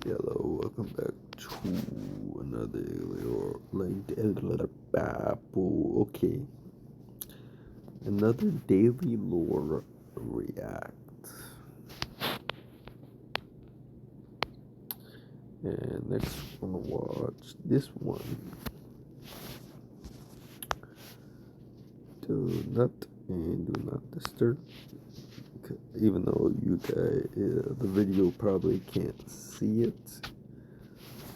Hello, welcome back to another little little Apple. Okay, another daily lore react, and next we're gonna watch this one. Do not and do not disturb. Even though you guys, the video probably can't see it,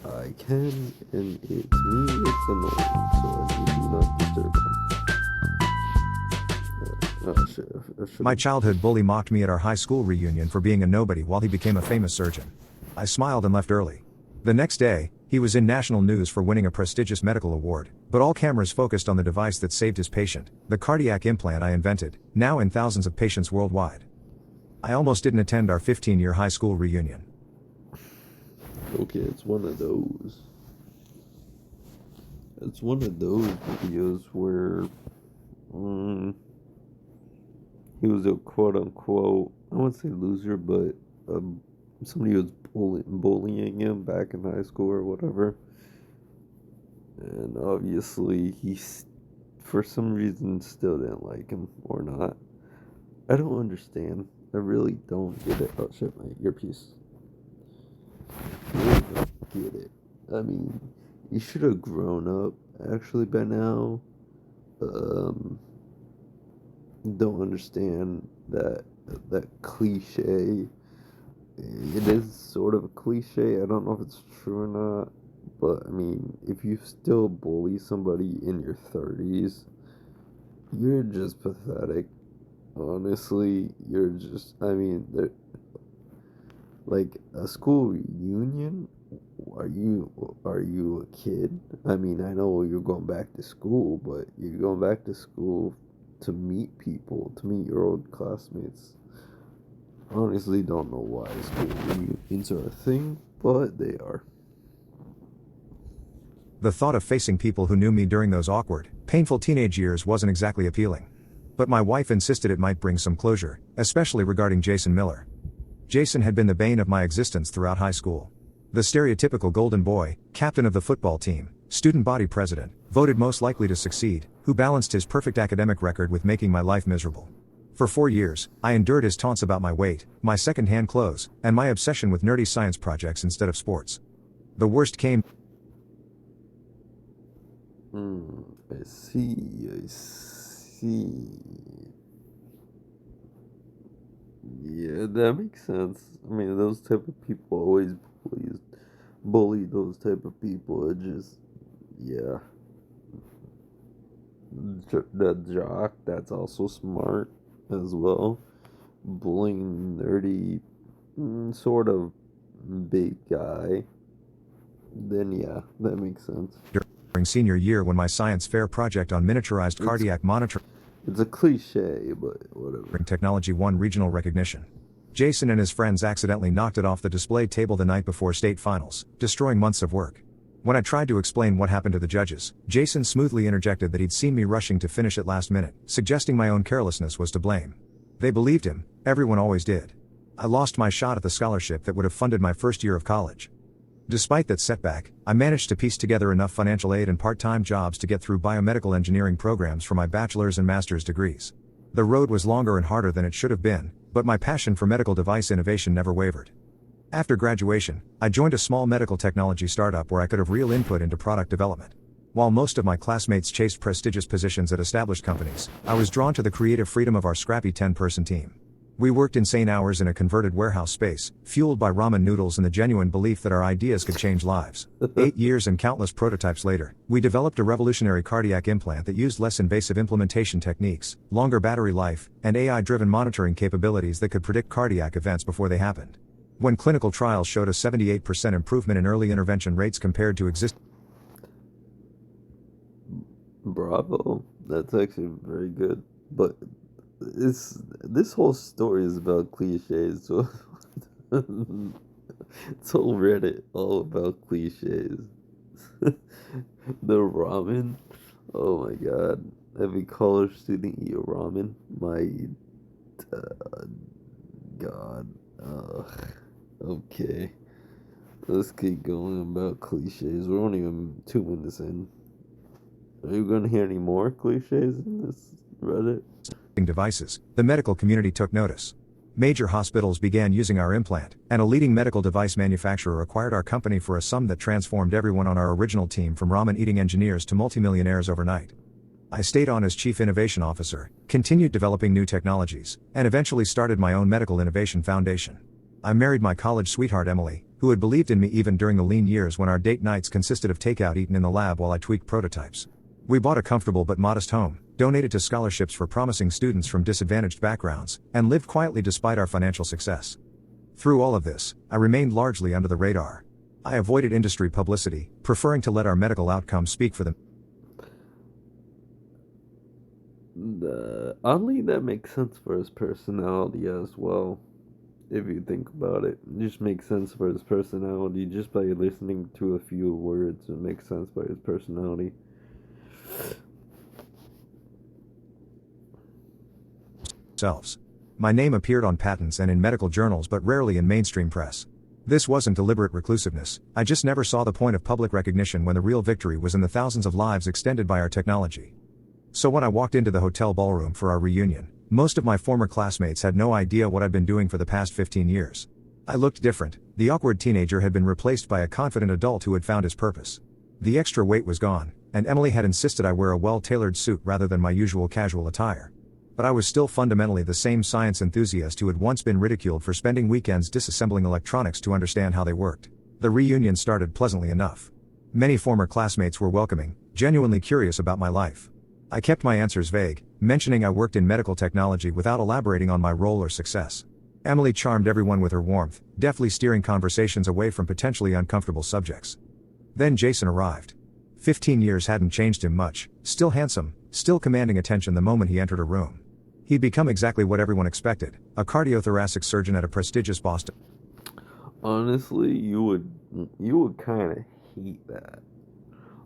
I can, and to me it's annoying. So I do not disturb. I should My have. childhood bully mocked me at our high school reunion for being a nobody while he became a famous surgeon. I smiled and left early. The next day, he was in national news for winning a prestigious medical award, but all cameras focused on the device that saved his patient, the cardiac implant I invented, now in thousands of patients worldwide. I almost didn't attend our 15-year high school reunion. Okay, it's one of those. It's one of those videos where he was a quote unquote, I wouldn't say loser, but somebody was bullying him back in high school or whatever. And obviously, for some reason, still didn't like him or not. I don't understand. I really don't get it. Oh shit, my earpiece. I really don't get it. I mean, you should have grown up actually by now. Um, don't understand that cliche. It is sort of a cliche. I don't know if it's true or not, but I mean, if you still bully somebody in your 30s, you're just pathetic. Honestly, you're just. I mean, like a school reunion. Are you a kid? I mean, I know you're going back to school, but you're going back to school to meet people, to meet your old classmates. Honestly, don't know why school reunions are a thing, but they are. The thought of facing people who knew me during those awkward, painful teenage years wasn't exactly appealing. But my wife insisted it might bring some closure, especially regarding Jason Miller. Jason had been the bane of my existence throughout high school. The stereotypical golden boy, captain of the football team, student body president, voted most likely to succeed, who balanced his perfect academic record with making my life miserable. For 4 years, I endured his taunts about my weight, my second-hand clothes, and my obsession with nerdy science projects instead of sports. The worst came. I see. I see. Yeah, that makes sense. I mean, those type of people always bully those type of people. It just, yeah. The jock that's also smart as well, bullying nerdy, sort of big guy. Then yeah, that makes sense. During senior year when my science fair project on miniaturized It's cardiac monitoring it's a cliche, but whatever. technology won regional recognition. Jason and his friends accidentally knocked it off the display table the night before state finals, destroying months of work. When I tried to explain what happened to the judges, Jason smoothly interjected that he'd seen me rushing to finish at last minute, suggesting my own carelessness was to blame. They believed him, everyone always did. I lost my shot at the scholarship that would have funded my first year of college. Despite that setback, I managed to piece together enough financial aid and part-time jobs to get through biomedical engineering programs for my bachelor's and master's degrees. The road was longer and harder than it should have been, but my passion for medical device innovation never wavered. After graduation, I joined a small medical technology startup where I could have real input into product development. While most of my classmates chased prestigious positions at established companies, I was drawn to the creative freedom of our scrappy 10-person team. We worked insane hours in a converted warehouse space, fueled by ramen noodles and the genuine belief that our ideas could change lives. 8 years and countless prototypes later, we developed a revolutionary cardiac implant that used less invasive implementation techniques, longer battery life, and AI-driven monitoring capabilities that could predict cardiac events before they happened. When clinical trials showed a 78% improvement in early intervention rates compared to existing. Bravo. That's actually very good. But this whole story is about cliches, so it's whole Reddit all about cliches. The ramen. Oh my god. Every college student eat ramen. My god. Ugh. Okay. Let's keep going about cliches. We're only even 2 minutes in. Are you gonna hear any more cliches in this Reddit? Devices, the medical community took notice. Major hospitals began using our implant, and a leading medical device manufacturer acquired our company for a sum that transformed everyone on our original team from ramen-eating engineers to multimillionaires overnight. I stayed on as Chief Innovation Officer, continued developing new technologies, and eventually started my own medical innovation foundation. I married my college sweetheart Emily, who had believed in me even during the lean years when our date nights consisted of takeout eaten in the lab while I tweaked prototypes. We bought a comfortable but modest home, donated to scholarships for promising students from disadvantaged backgrounds, and lived quietly despite our financial success. Through all of this, I remained largely under the radar. I avoided industry publicity, preferring to let our medical outcomes speak for them. Oddly, that makes sense for his personality as well. If you think about it, it just makes sense for his personality just by listening to a few words. It makes sense by his personality. Selves. My name appeared on patents and in medical journals but rarely in mainstream press. This wasn't deliberate reclusiveness, I just never saw the point of public recognition when the real victory was in the thousands of lives extended by our technology. So when I walked into the hotel ballroom for our reunion, most of my former classmates had no idea what I'd been doing for the past 15 years. I looked different, the awkward teenager had been replaced by a confident adult who had found his purpose. The extra weight was gone, and Emily had insisted I wear a well-tailored suit rather than my usual casual attire. But I was still fundamentally the same science enthusiast who had once been ridiculed for spending weekends disassembling electronics to understand how they worked. The reunion started pleasantly enough. Many former classmates were welcoming, genuinely curious about my life. I kept my answers vague, mentioning I worked in medical technology without elaborating on my role or success. Emily charmed everyone with her warmth, deftly steering conversations away from potentially uncomfortable subjects. Then Jason arrived. 15 years hadn't changed him much, still handsome, still commanding attention the moment he entered a room. He'd become exactly what everyone expected, a cardiothoracic surgeon at a prestigious Boston. Honestly, you would kind of hate that.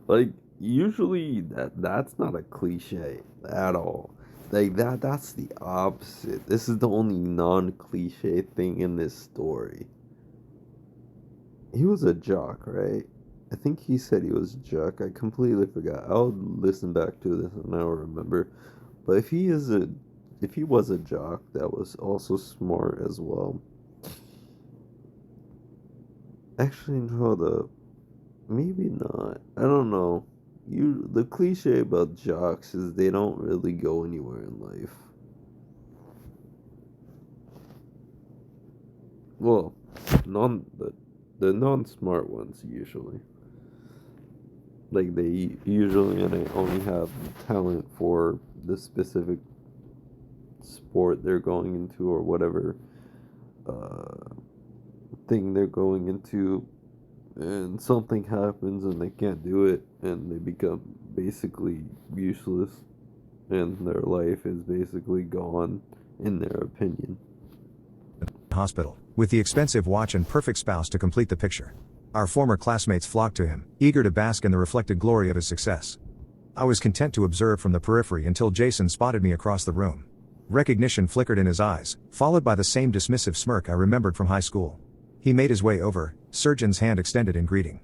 Like, usually that's not a cliche at all. Like that's the opposite. This is the only non-cliche thing in this story. He was a jock, right? I think he said he was a jock. I completely forgot. I'll listen back to this and I'll remember. But if he was a jock that was also smart as well. Actually, hold up. Maybe not. I don't know. The cliche about jocks is they don't really go anywhere in life. Well, non the non-smart ones usually. Like they usually only have talent for the specific sport they're going into or whatever uh, thing they're going into, and something happens and they can't do it and they become basically useless and their life is basically gone in their opinion. Hospital, with the expensive watch and perfect spouse to complete the picture. Our former classmates flocked to him, eager to bask in the reflected glory of his success. I was content to observe from the periphery until Jason spotted me across the room. Recognition flickered in his eyes, followed by the same dismissive smirk I remembered from high school. He made his way over, surgeon's hand extended in greeting.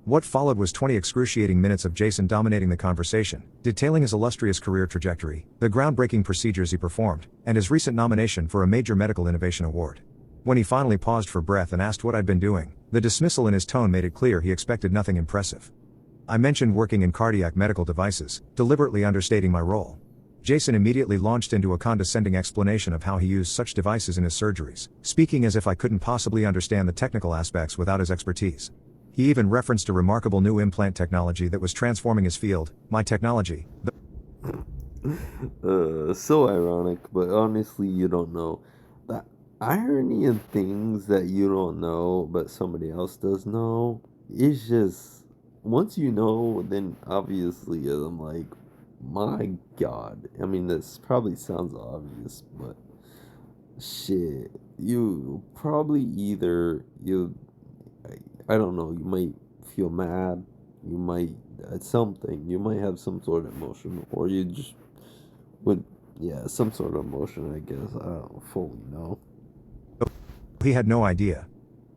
What followed was 20 excruciating minutes of Jason dominating the conversation, detailing his illustrious career trajectory, the groundbreaking procedures he performed, and his recent nomination for a major medical innovation award. When he finally paused for breath and asked what I'd been doing, the dismissal in his tone made it clear he expected nothing impressive. I mentioned working in cardiac medical devices, deliberately understating my role. Jason immediately launched into a condescending explanation of how he used such devices in his surgeries, speaking as if I couldn't possibly understand the technical aspects without his expertise. He even referenced a remarkable new implant technology that was transforming his field, my technology. So ironic, but honestly, you don't know. The irony in things that you don't know, but somebody else does know, is just once you know, then obviously I'm like, my God. I mean, this probably sounds obvious, but shit, you probably either I don't know, you might feel mad, you might something, you might have some sort of emotion, or you just would, yeah, some sort of emotion, I guess. I don't fully know. He had no idea.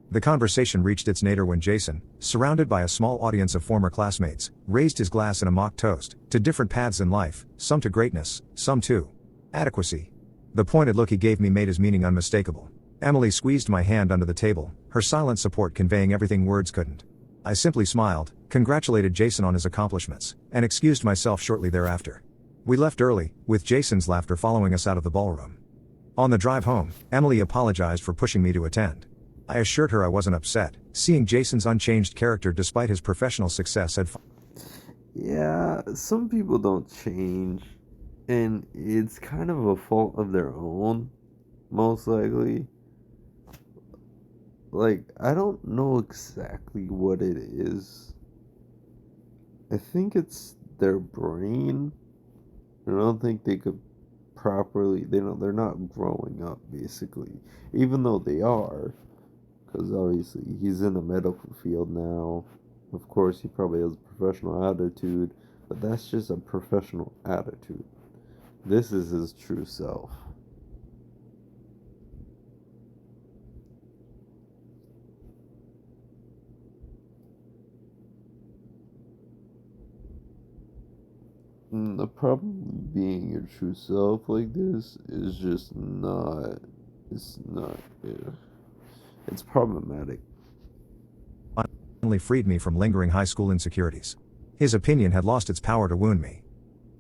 The conversation reached its nadir when Jason, surrounded by a small audience of former classmates, raised his glass in a mock toast to different paths in life, some to greatness, some to adequacy. The pointed look he gave me made his meaning unmistakable. Emily squeezed my hand under the table, her silent support conveying everything words couldn't. I simply smiled, congratulated Jason on his accomplishments, and excused myself shortly thereafter. We left early, with Jason's laughter following us out of the ballroom. On the drive home, Emily apologized for pushing me to attend. I assured her I wasn't upset, seeing Jason's unchanged character despite his professional success had Yeah, some people don't change, and it's kind of a fault of their own, most likely. Like, I don't know exactly what it is. I think it's their brain. I don't think they could properly, they're not growing up, basically. Even though they are, because obviously he's in the medical field now. Of course, he probably has a professional attitude, but that's just a professional attitude. This is his true self. And the problem being your true self like this is just not. It's not. Yeah. It's problematic. finally freed me from lingering high school insecurities. His opinion had lost its power to wound me.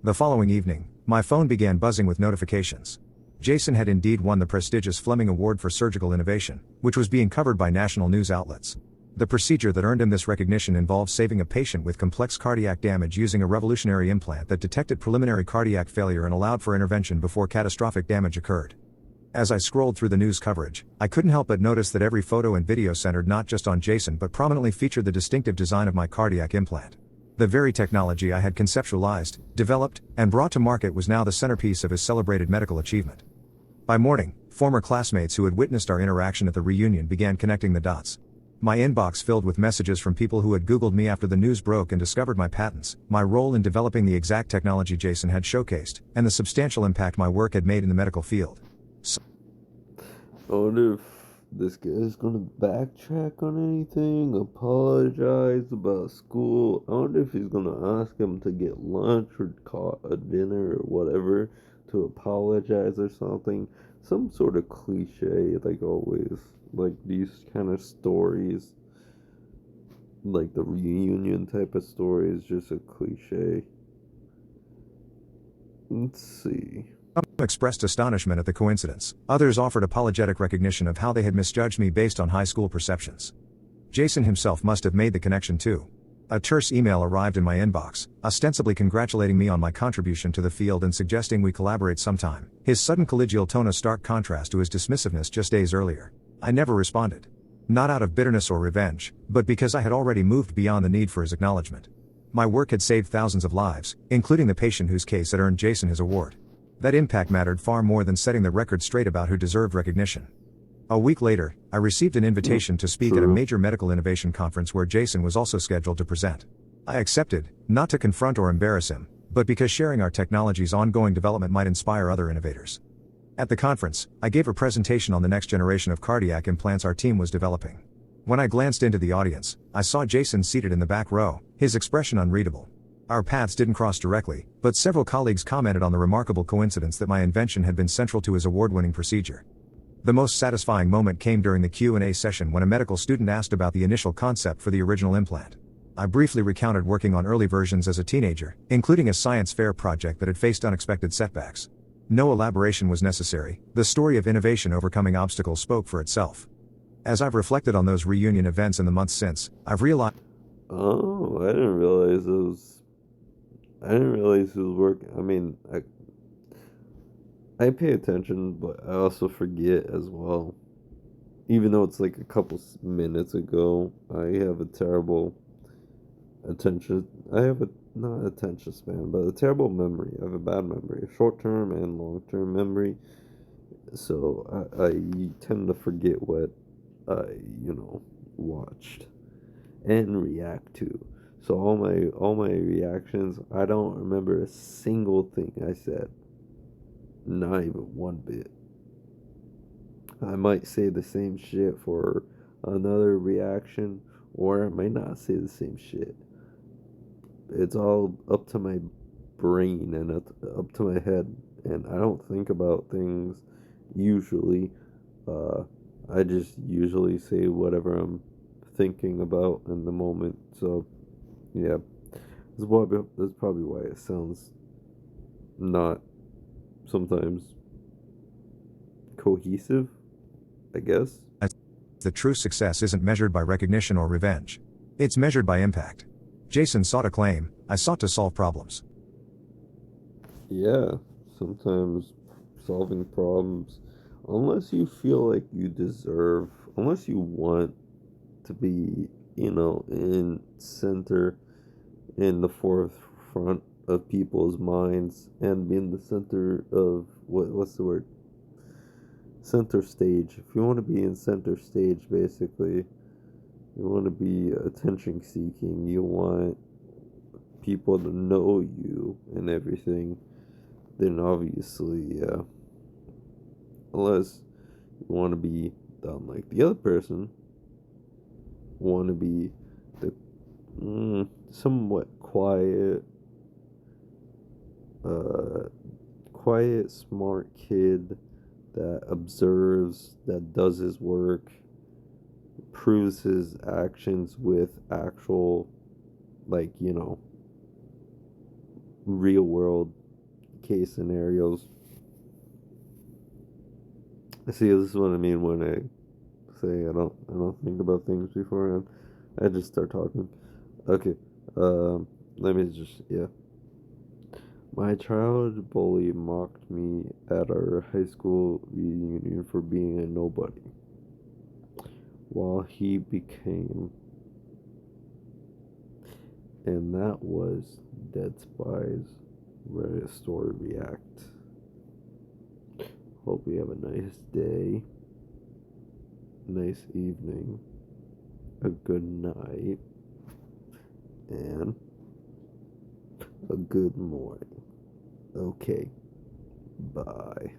The following evening, my phone began buzzing with notifications. Jason had indeed won the prestigious Fleming Award for Surgical Innovation, which was being covered by national news outlets. The procedure that earned him this recognition involved saving a patient with complex cardiac damage using a revolutionary implant that detected preliminary cardiac failure and allowed for intervention before catastrophic damage occurred. As I scrolled through the news coverage, I couldn't help but notice that every photo and video centered not just on Jason but prominently featured the distinctive design of my cardiac implant. The very technology I had conceptualized, developed, and brought to market was now the centerpiece of his celebrated medical achievement. By morning, former classmates who had witnessed our interaction at the reunion began connecting the dots. My inbox filled with messages from people who had Googled me after the news broke and discovered my patents, my role in developing the exact technology Jason had showcased, and the substantial impact my work had made in the medical field. I wonder if this guy's gonna backtrack on anything, apologize about school. I wonder if he's gonna ask him to get lunch or call a dinner or whatever to apologize or something. Some sort of cliche, like always. Like these kind of stories, like the reunion type of story, is just a cliche. Let's see. Some expressed astonishment at the coincidence. Others offered apologetic recognition of how they had misjudged me based on high school perceptions. Jason himself must have made the connection too. A terse email arrived in my inbox, ostensibly congratulating me on my contribution to the field and suggesting we collaborate sometime. His sudden collegial tone a stark contrast to his dismissiveness just days earlier. I never responded. Not out of bitterness or revenge, but because I had already moved beyond the need for his acknowledgement. My work had saved thousands of lives, including the patient whose case had earned Jason his award. That impact mattered far more than setting the record straight about who deserved recognition. A week later, I received an invitation to speak at a major medical innovation conference where Jason was also scheduled to present. I accepted, not to confront or embarrass him, but because sharing our technology's ongoing development might inspire other innovators. At the conference, I gave a presentation on the next generation of cardiac implants our team was developing. When I glanced into the audience, I saw Jason seated in the back row, his expression unreadable. Our paths didn't cross directly, but several colleagues commented on the remarkable coincidence that my invention had been central to his award-winning procedure. The most satisfying moment came during the Q&A session when a medical student asked about the initial concept for the original implant. I briefly recounted working on early versions as a teenager, including a science fair project that had faced unexpected setbacks. No elaboration was necessary, the story of innovation overcoming obstacles spoke for itself. As I've reflected on those reunion events in the months since, I've realized Oh, I didn't realize it was working. I mean, I pay attention, but I also forget as well. Even though it's like a couple minutes ago, I have a terrible attention. I have a not attention span, but a terrible memory. I have a bad memory, a short-term and long-term memory. So I tend to forget what I watched and react to. So all my reactions, I don't remember a single thing I said. Not even one bit. I might say the same shit for another reaction, or I might not say the same shit. It's all up to my brain and up to my head, and I don't think about things usually. Uh, I just usually say whatever I'm thinking about in the moment. So yeah, that's probably why it sounds not sometimes cohesive, I guess. The true success isn't measured by recognition or revenge. It's measured by impact. Jason sought acclaim, I sought to solve problems. Yeah, sometimes solving problems, unless you feel like you deserve, unless you want to be, in center, in the forefront of people's minds, and be in the center of what's the word? Center stage. If you want to be in center stage, basically, you want to be attention seeking, you want people to know you and everything, then obviously, yeah. Unless you want to be dumb like the other person, want to be the somewhat uh, quiet, smart kid that observes, that does his work, proves his actions with actual, like, real world case scenarios. See, this is what I mean when I say I don't think about things beforehand. I just start talking. Okay. Let me just yeah. My childhood bully mocked me at our high school reunion for being a nobody, while he became, and that was Dead Spies Reddit story react. Hope you have a nice day, nice evening, a good night, and a good morning. Okay, bye.